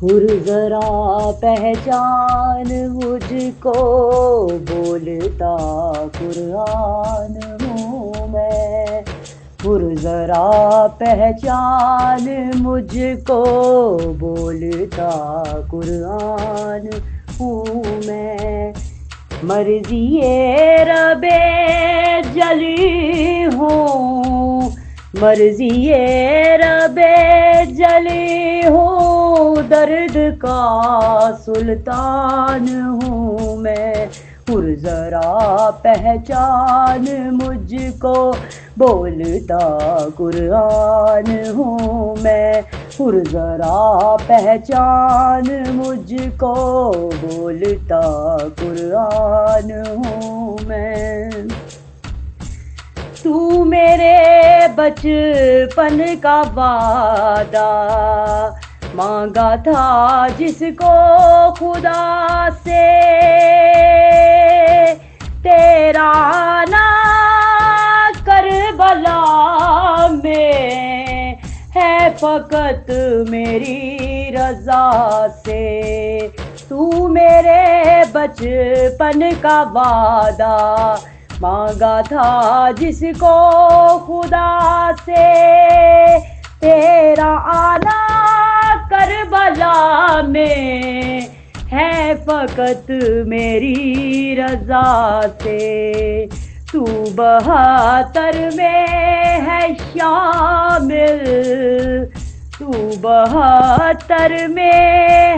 ہر ذرا پہچان مجھ کو، بولتا قرآن ہوں میں. ہر ذرا پہچان مجھ کو، بولتا قرآن ہوں میں. مرضی رب جلی ہوں، مرضی رب جلی ہوں، درد کا سلطان ہوں میں. ہر ذرا پہچان مجھ کو، بولتا قرآن ہوں میں. ہر ذرا پہچان مجھ کو، بولتا قرآن ہوں میں. تو میرے بچپن کا وعدہ مانگا تھا جس کو خدا سے، تیرا آنا کربلا میں ہے فقط میری رضا سے. تو میرے بچپن کا وعدہ مانگا تھا جس کو خدا سے، تیرا آنا کربلا میں ہے فقط میری رضا سے. تو 72 میں ہے شامل، تو 72 میں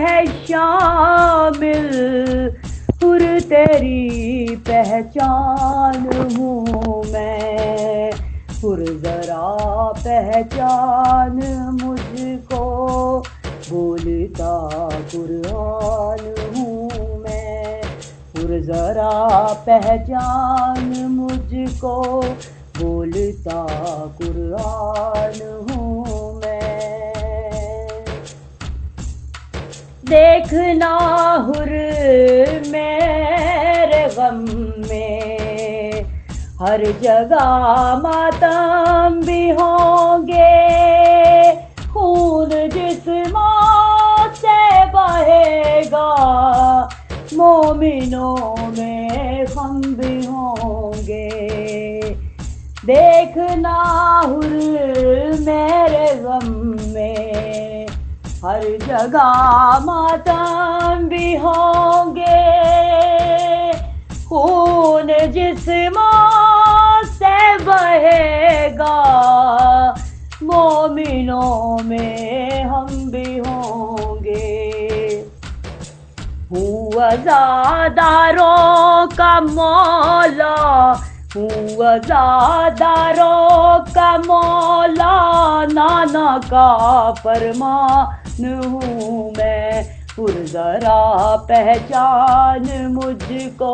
ہے شامل. ہر تیری پہچان ہوں میں. ہر ذرا پہچان مجھ کو، بولتا قرآن ہوں میں. ہر ذرا پہچان مجھ کو، بولتا قرآن ہوں میں. دیکھنا ہر میرے غم میں ہر جگہ ماتم بھی ہوں گے، خون جسموں سے بہے گا، مومنوں میں غم بھی ہوں گے. دیکھنا ہر میرے غم میں ہر جگہ ماتم بھی ہوں گے، خون جسموں سے بہے گا، مومنوں میں ہم بھی ہوں گے. ہوں عزاداروں کا مولا، ہوں عزاداروں کا مولا، نانا کا فرمان ہوں میں. ہر ذرا پہچان مجھ کو،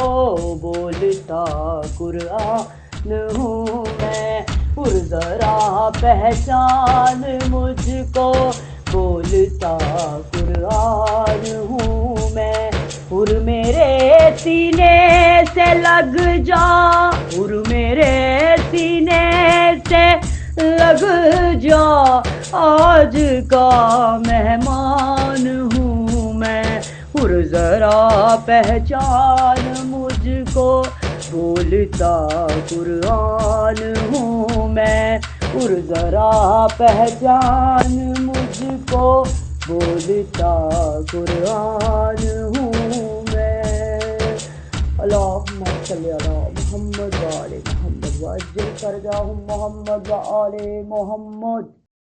بولتا قرآن ہوں میں. ہر ذرا پہچان مجھ کو، بولتا قرآن ہوں میں. ہر میرے سینے سے لگ جا، ہر میرے سینے سے لگ جا، آج کا مہمان ہوں میں. ہر ذرا پہچان مجھ کو، بولتا قرآن ہوں میں. ہر ذرا پہچان مجھ کو، بولتا قرآن ہوں میں. اللہم صلی علی محمد و آل محمد وعجل فرجہم محمد و آل محمد.